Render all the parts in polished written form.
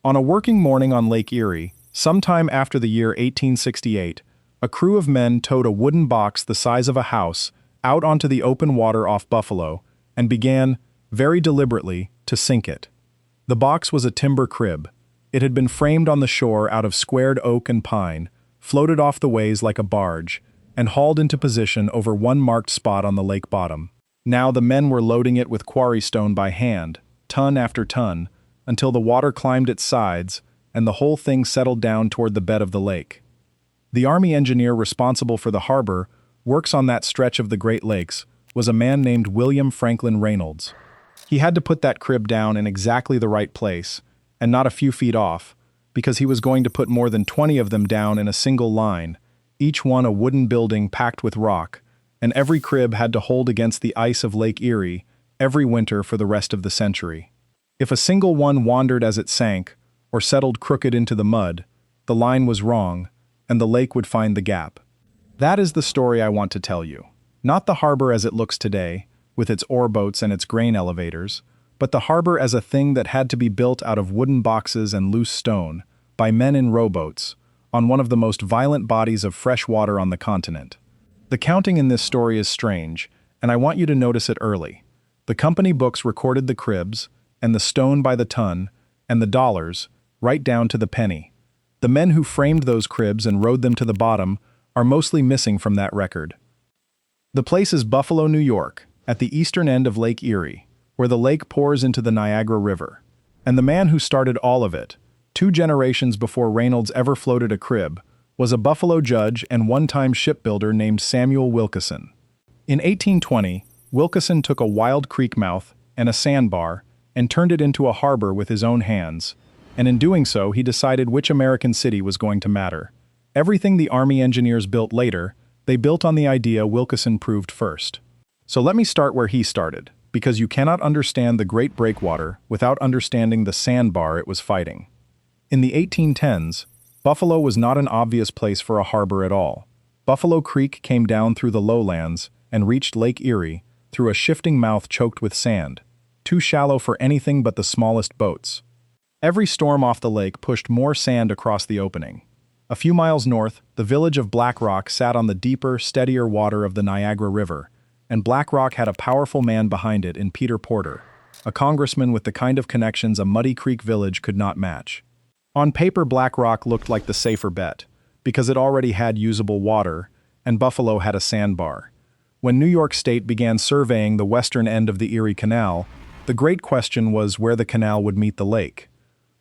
On a working morning on Lake Erie, sometime after the year 1868, a crew of men towed a wooden box the size of a house out onto the open water off Buffalo and began, very deliberately, to sink it. The box was a timber crib. It had been framed on the shore out of squared oak and pine, floated off the ways like a barge, and hauled into position over one marked spot on the lake bottom. Now the men were loading it with quarry stone by hand, ton after ton, until the water climbed its sides and the whole thing settled down toward the bed of the lake. The Army engineer responsible for the harbor, works on that stretch of the Great Lakes, was a man named William Franklin Reynolds. He had to put that crib down in exactly the right place, and not a few feet off, because he was going to put more than 20 of them down in a single line, each one a wooden building packed with rock, and every crib had to hold against the ice of Lake Erie every winter for the rest of the century. If a single one wandered as it sank, or settled crooked into the mud, the line was wrong, and the lake would find the gap. That is the story I want to tell you. Not the harbor as it looks today, with its ore boats and its grain elevators, but the harbor as a thing that had to be built out of wooden boxes and loose stone, by men in rowboats, on one of the most violent bodies of fresh water on the continent. The counting in this story is strange, and I want you to notice it early. The company books recorded the cribs, and the stone by the ton, and the dollars, right down to the penny. The men who framed those cribs and rowed them to the bottom are mostly missing from that record. The place is Buffalo, New York, at the eastern end of Lake Erie, where the lake pours into the Niagara River. And the man who started all of it, 2 generations before Reynolds ever floated a crib, was a Buffalo judge and one-time shipbuilder named Samuel Wilkerson. In 1820, Wilkerson took a wild creek mouth and a sandbar and turned it into a harbor with his own hands, and in doing so he decided which American city was going to matter. Everything the Army engineers built later, they built on the idea Wilkerson proved first. So let me start where he started, because you cannot understand the Great Breakwater without understanding the sandbar it was fighting. In the 1810s, Buffalo was not an obvious place for a harbor at all. Buffalo Creek came down through the lowlands and reached Lake Erie through a shifting mouth choked with sand, too shallow for anything but the smallest boats. Every storm off the lake pushed more sand across the opening. A few miles north, the village of Black Rock sat on the deeper, steadier water of the Niagara River, and Black Rock had a powerful man behind it in Peter Porter, a congressman with the kind of connections a Muddy Creek village could not match. On paper, Black Rock looked like the safer bet, because it already had usable water, and Buffalo had a sandbar. When New York State began surveying the western end of the Erie Canal, the great question was where the canal would meet the lake.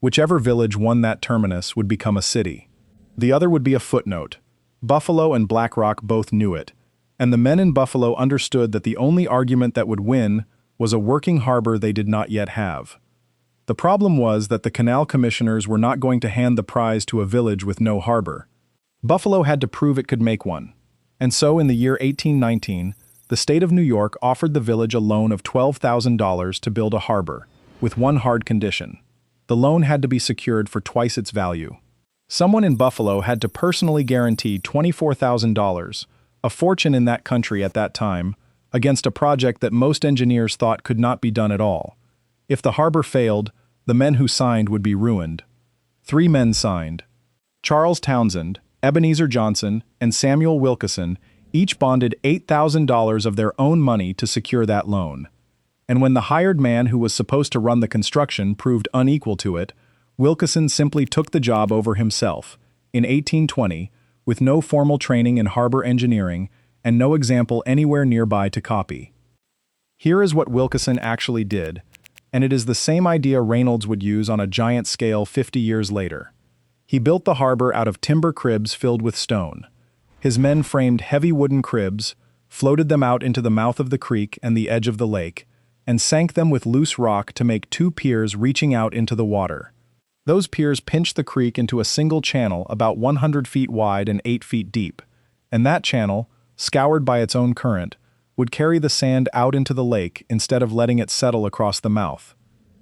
Whichever village won that terminus would become a city. The other would be a footnote. Buffalo and Black Rock both knew it, and the men in Buffalo understood that the only argument that would win was a working harbor they did not yet have. The problem was that the canal commissioners were not going to hand the prize to a village with no harbor. Buffalo had to prove it could make one. And so in the year 1819, the state of New York offered the village a loan of $12,000 to build a harbor, with one hard condition. The loan had to be secured for twice its value. Someone in Buffalo had to personally guarantee $24,000, a fortune in that country at that time, against a project that most engineers thought could not be done at all. If the harbor failed, the men who signed would be ruined. 3 men signed. Charles Townsend, Ebenezer Johnson, and Samuel Wilkerson each bonded $8,000 of their own money to secure that loan. And when the hired man who was supposed to run the construction proved unequal to it, Wilkerson simply took the job over himself, in 1820, with no formal training in harbor engineering and no example anywhere nearby to copy. Here is what Wilkerson actually did, and it is the same idea Reynolds would use on a giant scale 50 years later. He built the harbor out of timber cribs filled with stone. His men framed heavy wooden cribs, floated them out into the mouth of the creek and the edge of the lake, and sank them with loose rock to make 2 piers reaching out into the water. Those piers pinched the creek into a single channel about 100 feet wide and 8 feet deep, and that channel, scoured by its own current, would carry the sand out into the lake instead of letting it settle across the mouth.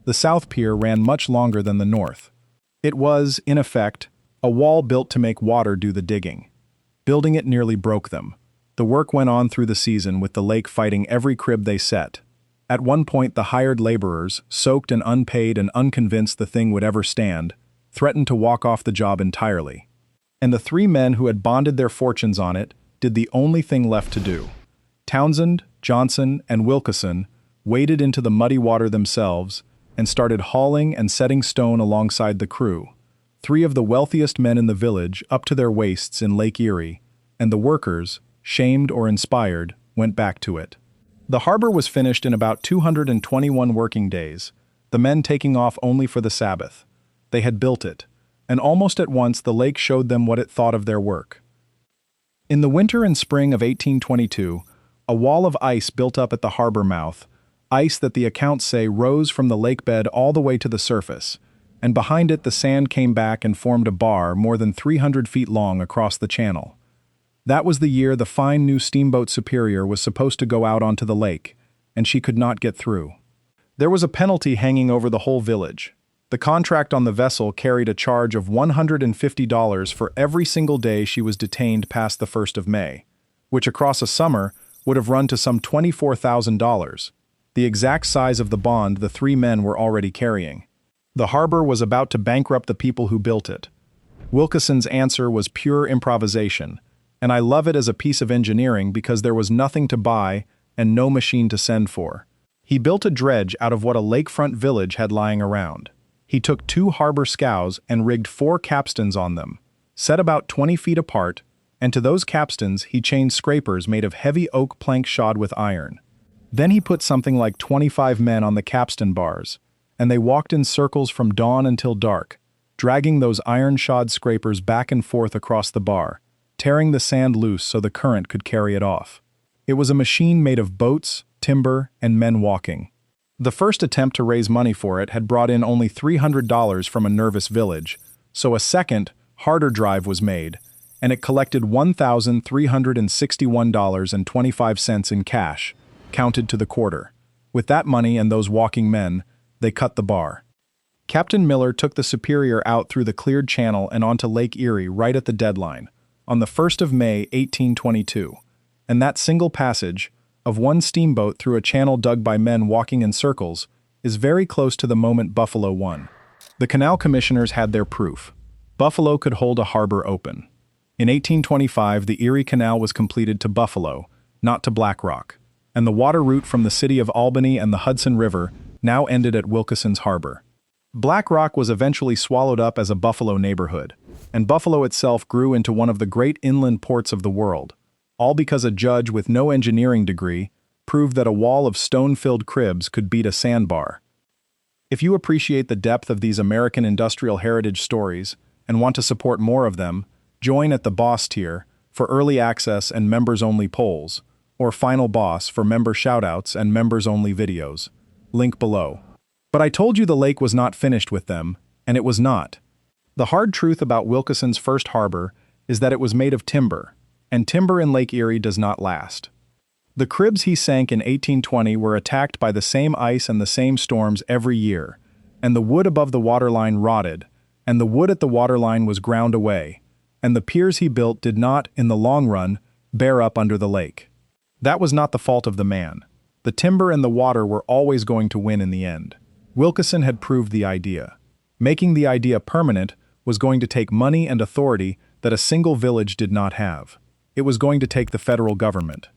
The south pier ran much longer than the north. It was, in effect, a wall built to make water do the digging. Building it nearly broke them. The work went on through the season with the lake fighting every crib they set. At one point the hired laborers, soaked and unpaid and unconvinced the thing would ever stand, threatened to walk off the job entirely. And the three men who had bonded their fortunes on it did the only thing left to do. Townsend, Johnson, and Wilkerson waded into the muddy water themselves and started hauling and setting stone alongside the crew, three of the wealthiest men in the village up to their waists in Lake Erie, and the workers, shamed or inspired, went back to it. The harbor was finished in about 221 working days, the men taking off only for the Sabbath. They had built it, and almost at once the lake showed them what it thought of their work. In the winter and spring of 1822, a wall of ice built up at the harbor mouth, ice that the accounts say rose from the lake bed all the way to the surface, and behind it the sand came back and formed a bar more than 300 feet long across the channel. That was the year the fine new steamboat Superior was supposed to go out onto the lake, and she could not get through. There was a penalty hanging over the whole village. The contract on the vessel carried a charge of $150 for every single day she was detained past the 1st of May, which across a summer would have run to some $24,000, the exact size of the bond the three men were already carrying. The harbor was about to bankrupt the people who built it. Wilkerson's answer was pure improvisation, and I love it as a piece of engineering because there was nothing to buy and no machine to send for. He built a dredge out of what a lakefront village had lying around. He took 2 harbor scows and rigged 4 capstans on them, set about 20 feet apart, and to those capstans he chained scrapers made of heavy oak plank shod with iron. Then he put something like 25 men on the capstan bars, and they walked in circles from dawn until dark, dragging those iron-shod scrapers back and forth across the bar, tearing the sand loose so the current could carry it off. It was a machine made of boats, timber, and men walking. The first attempt to raise money for it had brought in only $300 from a nervous village, so a second, harder drive was made, and it collected $1,361.25 in cash, counted to the quarter. With that money and those walking men, they cut the bar. Captain Miller took the Superior out through the cleared channel and onto Lake Erie right at the deadline, on the 1st of May, 1822, and that single passage, of one steamboat through a channel dug by men walking in circles, is very close to the moment Buffalo won. The canal commissioners had their proof. Buffalo could hold a harbor open. In 1825, the Erie Canal was completed to Buffalo, not to Black Rock, and the water route from the city of Albany and the Hudson River now ended at Wilkerson's Harbor. Black Rock was eventually swallowed up as a Buffalo neighborhood, and Buffalo itself grew into one of the great inland ports of the world, all because a judge with no engineering degree proved that a wall of stone-filled cribs could beat a sandbar. If you appreciate the depth of these American industrial heritage stories and want to support more of them, join at the Boss tier for early access and members-only polls, or Final Boss for member shoutouts and members-only videos. Link below. But I told you the lake was not finished with them, and it was not. The hard truth about Wilkerson's first harbor is that it was made of timber, and timber in Lake Erie does not last. The cribs he sank in 1820 were attacked by the same ice and the same storms every year, and the wood above the waterline rotted, and the wood at the waterline was ground away, and the piers he built did not, in the long run, bear up under the lake. That was not the fault of the man. The timber and the water were always going to win in the end. Wilkerson had proved the idea. Making the idea permanent was going to take money and authority that a single village did not have. It was going to take the federal government.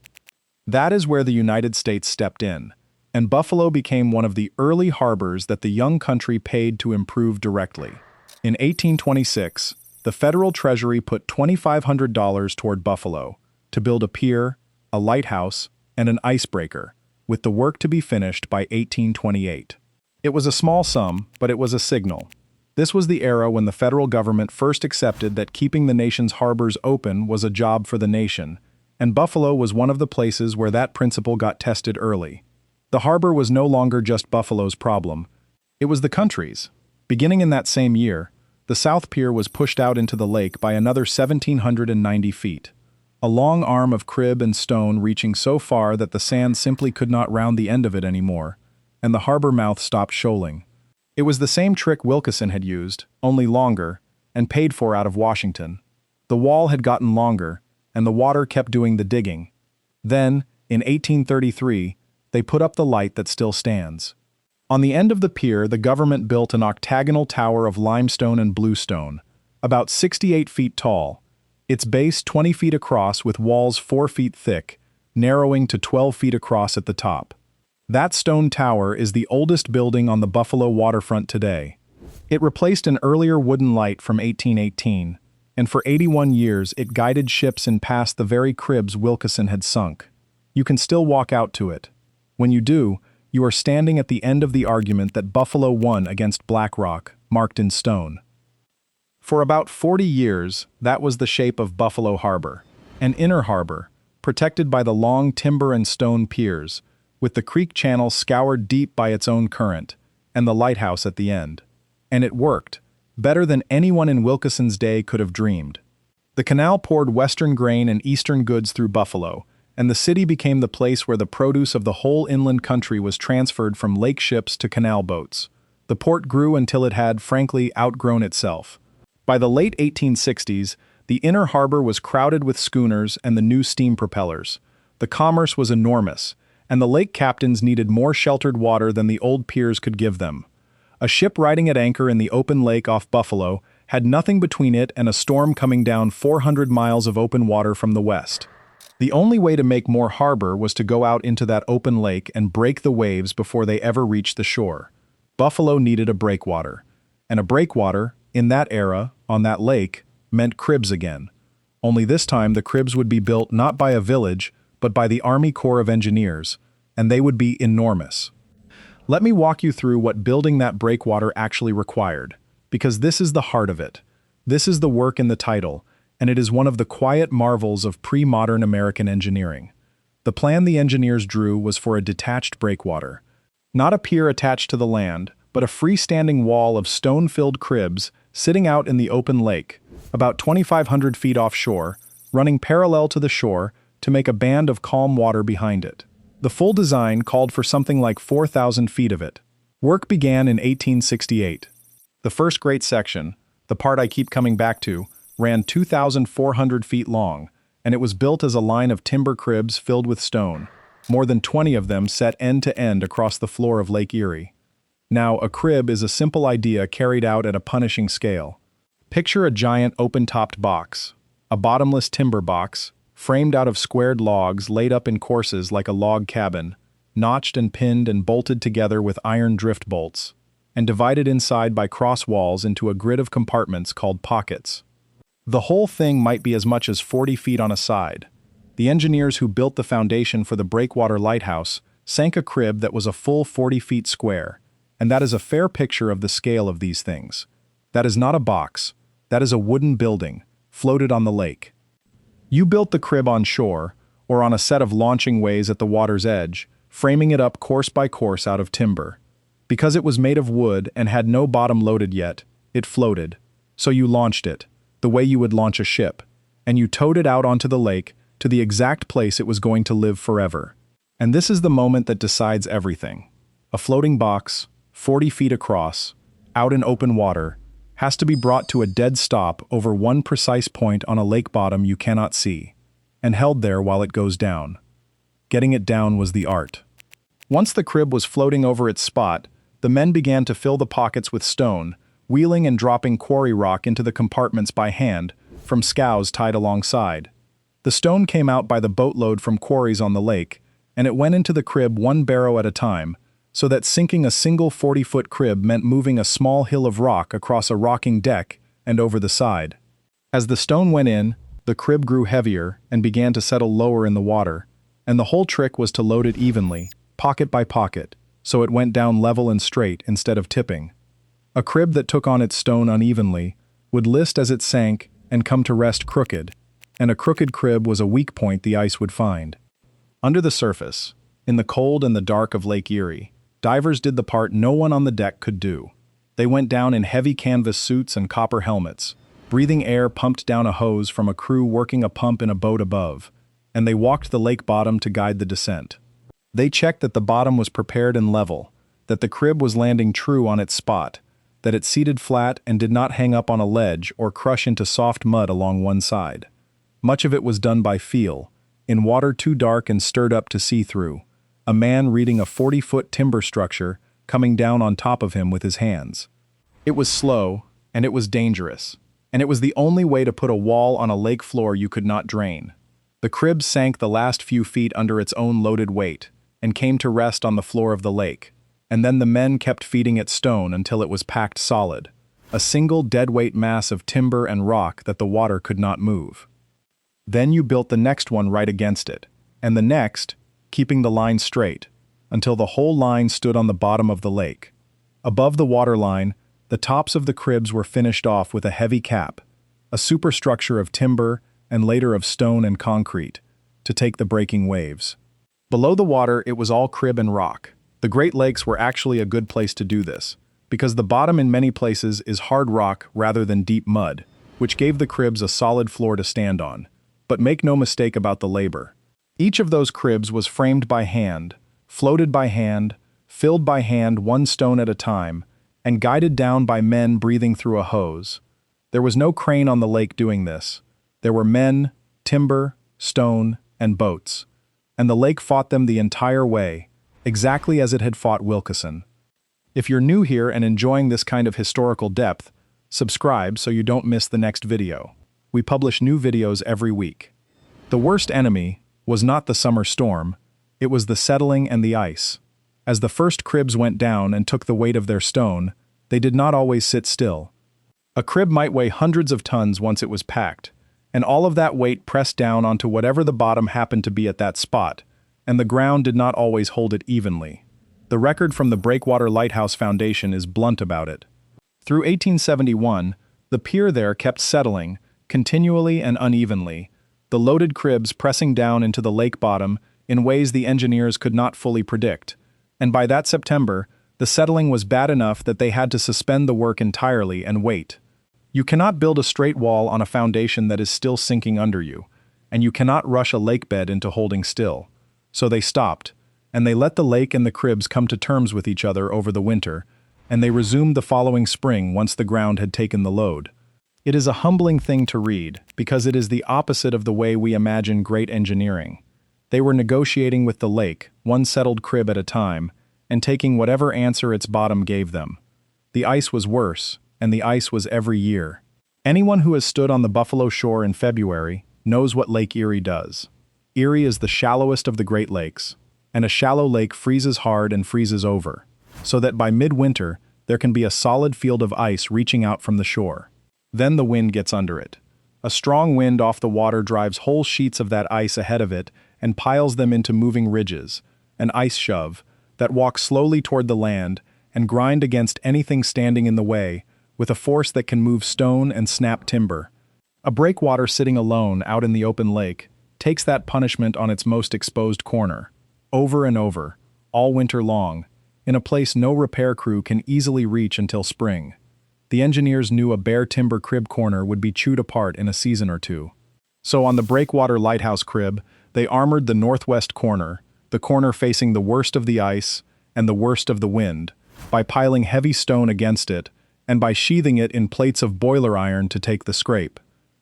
That is where the United States stepped in, and Buffalo became one of the early harbors that the young country paid to improve directly. In 1826, the federal treasury put $2,500 toward Buffalo to build a pier, a lighthouse, and an icebreaker, with the work to be finished by 1828. It was a small sum, but it was a signal. This was the era when the federal government first accepted that keeping the nation's harbors open was a job for the nation, and Buffalo was one of the places where that principle got tested early. The harbor was no longer just Buffalo's problem. It was the country's. Beginning in that same year, the South Pier was pushed out into the lake by another 1,790 feet. A long arm of crib and stone reaching so far that the sand simply could not round the end of it anymore, and the harbor mouth stopped shoaling. It was the same trick Wilkerson had used, only longer, and paid for out of Washington. The wall had gotten longer, and the water kept doing the digging. Then, in 1833, they put up the light that still stands. On the end of the pier, the government built an octagonal tower of limestone and bluestone, about 68 feet tall, its base 20 feet across with walls 4 feet thick, narrowing to 12 feet across at the top. That stone tower is the oldest building on the Buffalo waterfront today. It replaced an earlier wooden light from 1818, and for 81 years it guided ships in past the very cribs Wilkerson had sunk. You can still walk out to it. When you do, you are standing at the end of the argument that Buffalo won against Black Rock, marked in stone. For about 40 years, that was the shape of Buffalo Harbor, an inner harbor, protected by the long timber and stone piers, with the creek channel scoured deep by its own current, and the lighthouse at the end. And it worked, better than anyone in Wilkerson's day could have dreamed. The canal poured western grain and eastern goods through Buffalo, and the city became the place where the produce of the whole inland country was transferred from lake ships to canal boats. The port grew until it had, frankly, outgrown itself. By the late 1860s, the inner harbor was crowded with schooners and the new steam propellers. The commerce was enormous, and the lake captains needed more sheltered water than the old piers could give them. A ship riding at anchor in the open lake off Buffalo had nothing between it and a storm coming down 400 miles of open water from the west. The only way to make more harbor was to go out into that open lake and break the waves before they ever reached the shore. Buffalo needed a breakwater. And a breakwater, in that era, on that lake, meant cribs again. Only this time the cribs would be built not by a village, but by the Army Corps of Engineers, and they would be enormous. Let me walk you through what building that breakwater actually required, because this is the heart of it. This is the work in the title, and it is one of the quiet marvels of pre-modern American engineering. The plan the engineers drew was for a detached breakwater. Not a pier attached to the land, but a freestanding wall of stone-filled cribs sitting out in the open lake, about 2,500 feet offshore, running parallel to the shore to make a band of calm water behind it. The full design called for something like 4,000 feet of it. Work began in 1868. The first great section, the part I keep coming back to, ran 2,400 feet long, and it was built as a line of timber cribs filled with stone, more than 20 of them set end to end across the floor of Lake Erie. Now, a crib is a simple idea carried out at a punishing scale. Picture a giant open-topped box, a bottomless timber box, framed out of squared logs laid up in courses like a log cabin, notched and pinned and bolted together with iron drift bolts, and divided inside by cross walls into a grid of compartments called pockets. The whole thing might be as much as 40 feet on a side. The engineers who built the foundation for the breakwater lighthouse sank a crib that was a full 40 feet square, and that is a fair picture of the scale of these things. That is not a box, that is a wooden building, floated on the lake. You built the crib on shore, or on a set of launching ways at the water's edge, framing it up course by course out of timber. Because it was made of wood and had no bottom loaded yet, it floated. So you launched it, the way you would launch a ship, and you towed it out onto the lake to the exact place it was going to live forever. And this is the moment that decides everything. A floating box, 40 feet across, out in open water, has to be brought to a dead stop over one precise point on a lake bottom you cannot see, and held there while it goes down. Getting it down was the art. Once the crib was floating over its spot, the men began to fill the pockets with stone, wheeling and dropping quarry rock into the compartments by hand, from scows tied alongside. The stone came out by the boatload from quarries on the lake, and it went into the crib one barrow at a time, so that sinking a single 40-foot crib meant moving a small hill of rock across a rocking deck and over the side. As the stone went in, the crib grew heavier and began to settle lower in the water, and the whole trick was to load it evenly, pocket by pocket, so it went down level and straight instead of tipping. A crib that took on its stone unevenly would list as it sank and come to rest crooked, and a crooked crib was a weak point the ice would find. Under the surface, in the cold and the dark of Lake Erie, divers did the part no one on the deck could do. They went down in heavy canvas suits and copper helmets, breathing air pumped down a hose from a crew working a pump in a boat above, and they walked the lake bottom to guide the descent. They checked that the bottom was prepared and level, that the crib was landing true on its spot, that it seated flat and did not hang up on a ledge or crush into soft mud along one side. Much of it was done by feel, in water too dark and stirred up to see through. A man reading a 40-foot timber structure coming down on top of him with his hands. It was slow, and it was dangerous, and it was the only way to put a wall on a lake floor you could not drain. The crib sank the last few feet under its own loaded weight, and came to rest on the floor of the lake, and then the men kept feeding it stone until it was packed solid, a single deadweight mass of timber and rock that the water could not move. Then you built the next one right against it, and the next, keeping the line straight, until the whole line stood on the bottom of the lake. Above the waterline, the tops of the cribs were finished off with a heavy cap, a superstructure of timber and later of stone and concrete, to take the breaking waves. Below the water, it was all crib and rock. The Great Lakes were actually a good place to do this, because the bottom in many places is hard rock rather than deep mud, which gave the cribs a solid floor to stand on. But make no mistake about the labor. Each of those cribs was framed by hand, floated by hand, filled by hand one stone at a time, and guided down by men breathing through a hose. There was no crane on the lake doing this. There were men, timber, stone, and boats. And the lake fought them the entire way, exactly as it had fought Wilkerson. If you're new here and enjoying this kind of historical depth, subscribe so you don't miss the next video. We publish new videos every week. The worst enemy was not the summer storm, it was the settling and the ice. As the first cribs went down and took the weight of their stone, they did not always sit still. A crib might weigh hundreds of tons once it was packed, and all of that weight pressed down onto whatever the bottom happened to be at that spot, and the ground did not always hold it evenly. The record from the Breakwater Lighthouse Foundation is blunt about it. Through 1871, the pier there kept settling, continually and unevenly, the loaded cribs pressing down into the lake bottom in ways the engineers could not fully predict, and by that September, the settling was bad enough that they had to suspend the work entirely and wait. You cannot build a straight wall on a foundation that is still sinking under you, and you cannot rush a lake bed into holding still. So they stopped, and they let the lake and the cribs come to terms with each other over the winter, and they resumed the following spring once the ground had taken the load. It is a humbling thing to read, because it is the opposite of the way we imagine great engineering. They were negotiating with the lake, one settled crib at a time, and taking whatever answer its bottom gave them. The ice was worse, and the ice was every year. Anyone who has stood on the Buffalo Shore in February knows what Lake Erie does. Erie is the shallowest of the Great Lakes, and a shallow lake freezes hard and freezes over, so that by midwinter there can be a solid field of ice reaching out from the shore. Then the wind gets under it. A strong wind off the water drives whole sheets of that ice ahead of it and piles them into moving ridges, an ice shove, that walk slowly toward the land and grind against anything standing in the way, with a force that can move stone and snap timber. A breakwater sitting alone out in the open lake takes that punishment on its most exposed corner, over and over, all winter long, in a place no repair crew can easily reach until spring. The engineers knew a bare timber crib corner would be chewed apart in a season or two. So on the Breakwater Lighthouse crib, they armored the northwest corner, the corner facing the worst of the ice and the worst of the wind, by piling heavy stone against it, and by sheathing it in plates of boiler iron to take the scrape.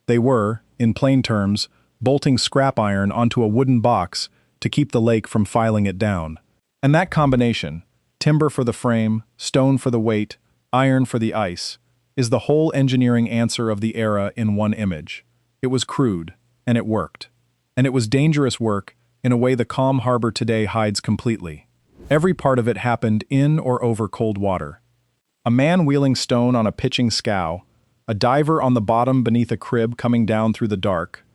They were, in plain terms, bolting scrap iron onto a wooden box to keep the lake from filing it down. And that combination, timber for the frame, stone for the weight, iron for the ice, is the whole engineering answer of the era in one image. It was crude, and it worked. And it was dangerous work in a way the calm harbor today hides completely. Every part of it happened in or over cold water. A man wheeling stone on a pitching scow, a diver on the bottom beneath a crib coming down through the dark,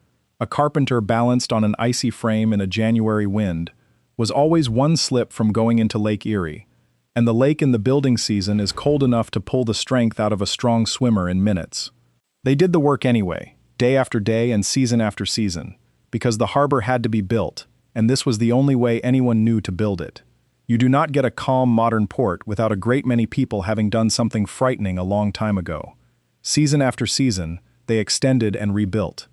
a carpenter balanced on an icy frame in a January wind, was always one slip from going into Lake Erie, and the lake in the building season is cold enough to pull the strength out of a strong swimmer in minutes. They did the work anyway, day after day and season after season, because the harbor had to be built, and this was the only way anyone knew to build it. You do not get a calm modern port without a great many people having done something frightening a long time ago. Season after season, they extended and rebuilt.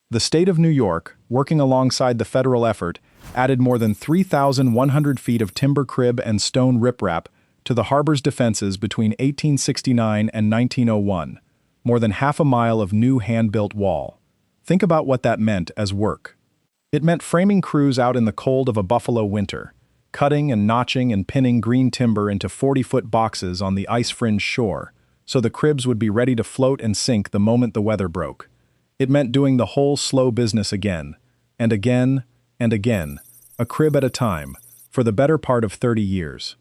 The state of New York, working alongside the federal effort, added more than 3,100 feet of timber crib and stone riprap to the harbor's defenses between 1869 and 1901, more than half a mile of new hand-built wall. Think about what that meant as work. It meant framing crews out in the cold of a Buffalo winter, cutting and notching and pinning green timber into 40-foot boxes on the ice-fringed shore, so the cribs would be ready to float and sink the moment the weather broke. It meant doing the whole slow business again, and again, and again, a crib at a time, for the better part of 30 years.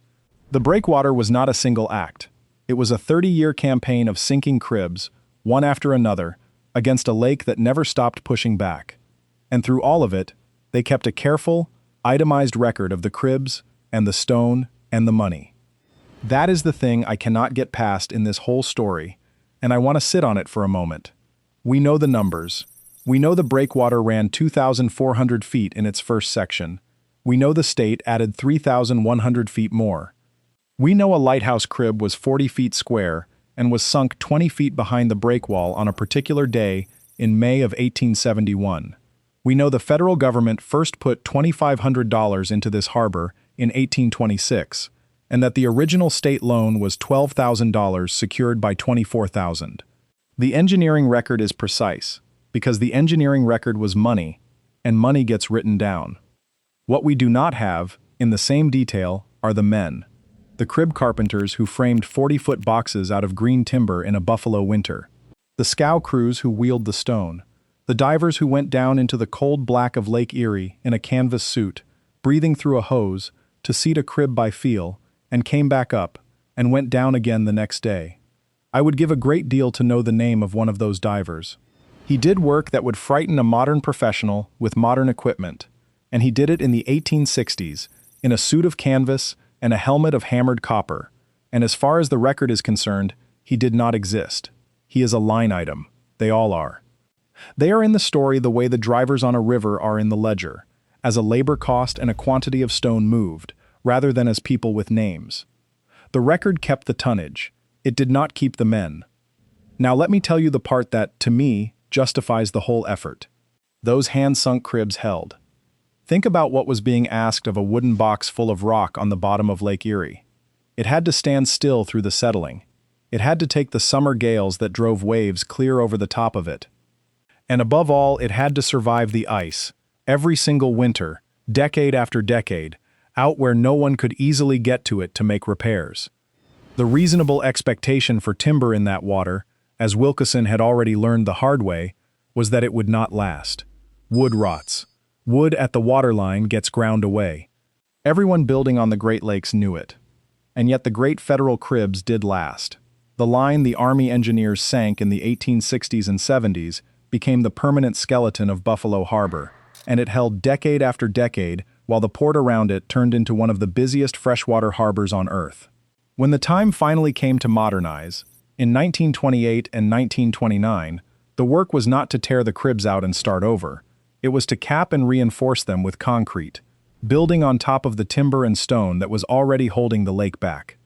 The breakwater was not a single act. It was a 30-year campaign of sinking cribs, one after another, against a lake that never stopped pushing back. And through all of it, they kept a careful, itemized record of the cribs, and the stone, and the money. That is the thing I cannot get past in this whole story, and I want to sit on it for a moment. We know the numbers. We know the breakwater ran 2,400 feet in its first section. We know the state added 3,100 feet more. We know a lighthouse crib was 40 feet square and was sunk 20 feet behind the breakwall on a particular day in May of 1871. We know the federal government first put $2,500 into this harbor in 1826, and that the original state loan was $12,000 secured by $24,000. The engineering record is precise, because the engineering record was money, and money gets written down. What we do not have, in the same detail, are the men. The crib carpenters who framed 40-foot boxes out of green timber in a Buffalo winter. The scow crews who wheeled the stone. The divers who went down into the cold black of Lake Erie in a canvas suit, breathing through a hose, to seat a crib by feel, and came back up, and went down again the next day. I would give a great deal to know the name of one of those divers. He did work that would frighten a modern professional with modern equipment, and he did it in the 1860s, in a suit of canvas and a helmet of hammered copper, and as far as the record is concerned, he did not exist. He is a line item. They all are. They are in the story the way the drivers on a river are in the ledger, as a labor cost and a quantity of stone moved, rather than as people with names. The record kept the tonnage. It did not keep the men. Now let me tell you the part that, to me, justifies the whole effort. Those hand-sunk cribs held. Think about what was being asked of a wooden box full of rock on the bottom of Lake Erie. It had to stand still through the settling. It had to take the summer gales that drove waves clear over the top of it. And above all, it had to survive the ice, every single winter, decade after decade, out where no one could easily get to it to make repairs. The reasonable expectation for timber in that water, as Wilkerson had already learned the hard way, was that it would not last. Wood rots. Wood at the waterline gets ground away. Everyone building on the Great Lakes knew it. And yet the great federal cribs did last. The line the Army engineers sank in the 1860s and 70s became the permanent skeleton of Buffalo Harbor, and it held decade after decade while the port around it turned into one of the busiest freshwater harbors on Earth. When the time finally came to modernize, in 1928 and 1929, the work was not to tear the cribs out and start over. It was to cap and reinforce them with concrete, building on top of the timber and stone that was already holding the lake back.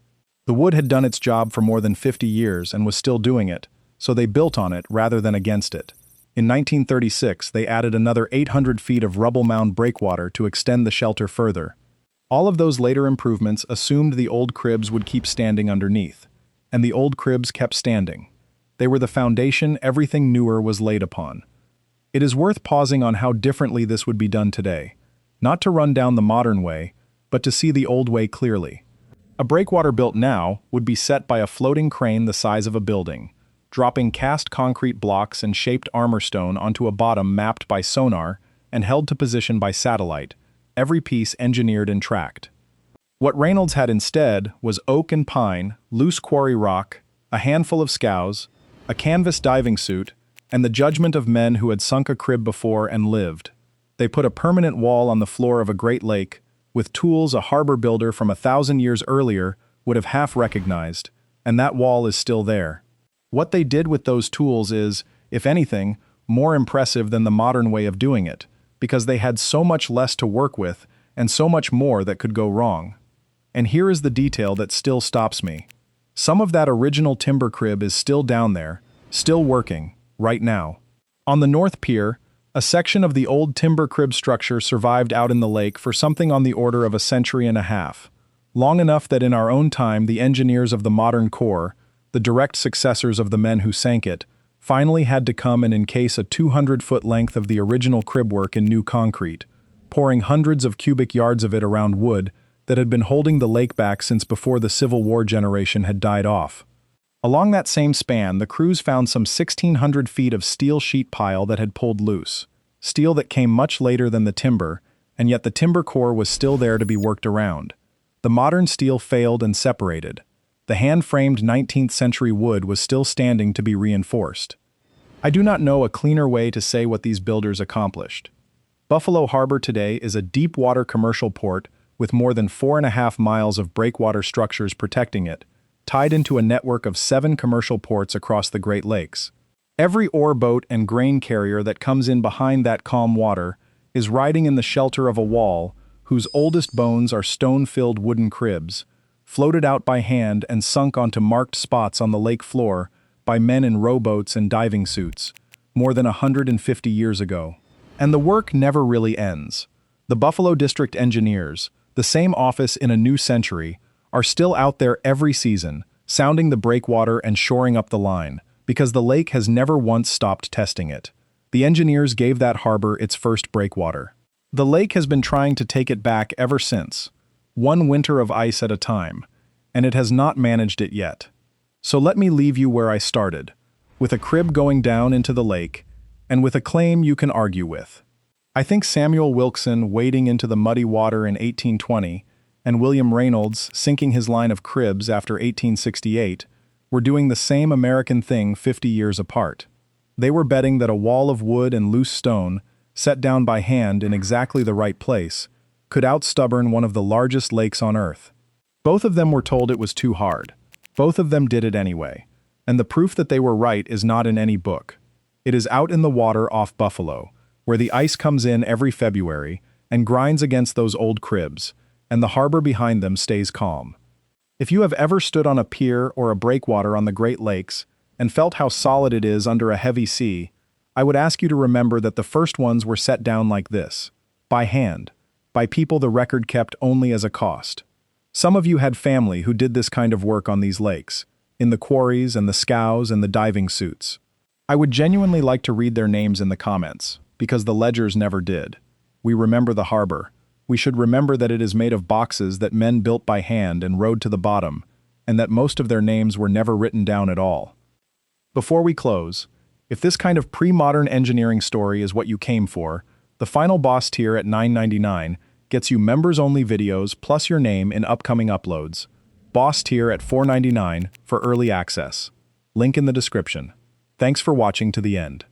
The wood had done its job for more than 50 years and was still doing it, so they built on it rather than against it. In 1936, they added another 800 feet of rubble mound breakwater to extend the shelter further. All of those later improvements assumed the old cribs would keep standing underneath, and the old cribs kept standing. They were the foundation everything newer was laid upon. It is worth pausing on how differently this would be done today, not to run down the modern way, but to see the old way clearly. A breakwater built now would be set by a floating crane the size of a building, dropping cast concrete blocks and shaped armor stone onto a bottom mapped by sonar and held to position by satellite, every piece engineered and tracked. What Reynolds had instead was oak and pine, loose quarry rock, a handful of scows, a canvas diving suit, and the judgment of men who had sunk a crib before and lived. They put a permanent wall on the floor of a great lake, with tools a harbor builder from 1,000 years earlier would have half recognized, and that wall is still there. What they did with those tools is, if anything, more impressive than the modern way of doing it, because they had so much less to work with and so much more that could go wrong. And here is the detail that still stops me. Some of that original timber crib is still down there, still working, right now. On the North Pier, a section of the old timber crib structure survived out in the lake for something on the order of a century and a half, long enough that in our own time the engineers of the modern Corps, the direct successors of the men who sank it, finally had to come and encase a 200-foot length of the original crib work in new concrete, pouring hundreds of cubic yards of it around wood that had been holding the lake back since before the Civil War generation had died off. Along that same span, the crews found some 1,600 feet of steel sheet pile that had pulled loose, steel that came much later than the timber, and yet the timber core was still there to be worked around. The modern steel failed and separated. The hand-framed 19th century wood was still standing to be reinforced. I do not know a cleaner way to say what these builders accomplished. Buffalo Harbor today is a deep-water commercial port with more than 4.5 miles of breakwater structures protecting it, tied into a network of 7 commercial ports across the Great Lakes. Every ore boat and grain carrier that comes in behind that calm water is riding in the shelter of a wall whose oldest bones are stone-filled wooden cribs, floated out by hand and sunk onto marked spots on the lake floor by men in rowboats and diving suits, more than 150 years ago. And the work never really ends. The Buffalo District Engineers, the same office in a new century, are still out there every season, sounding the breakwater and shoring up the line, because the lake has never once stopped testing it. The engineers gave that harbor its first breakwater. The lake has been trying to take it back ever since, one winter of ice at a time, and it has not managed it yet. So let me leave you where I started, with a crib going down into the lake, and with a claim you can argue with. I think Samuel Wilkerson wading into the muddy water in 1820 and William Reynolds sinking his line of cribs after 1868 were doing the same American thing 50 years apart. They were betting that a wall of wood and loose stone, set down by hand in exactly the right place, could outstubborn one of the largest lakes on Earth. Both of them were told it was too hard. Both of them did it anyway. And the proof that they were right is not in any book. It is out in the water off Buffalo, where the ice comes in every February and grinds against those old cribs, and the harbor behind them stays calm. If you have ever stood on a pier or a breakwater on the Great Lakes and felt how solid it is under a heavy sea, I would ask you to remember that the first ones were set down like this, by hand, by people the record kept only as a cost. Some of you had family who did this kind of work on these lakes, in the quarries and the scows and the diving suits. I would genuinely like to read their names in the comments, because the ledgers never did. We remember the harbor. We should remember that it is made of boxes that men built by hand and rowed to the bottom, and that most of their names were never written down at all. Before we close, if this kind of pre-modern engineering story is what you came for, the final boss tier at $9.99 gets you members-only videos plus your name in upcoming uploads. Boss tier at $4.99 for early access. Link in the description. Thanks for watching to the end.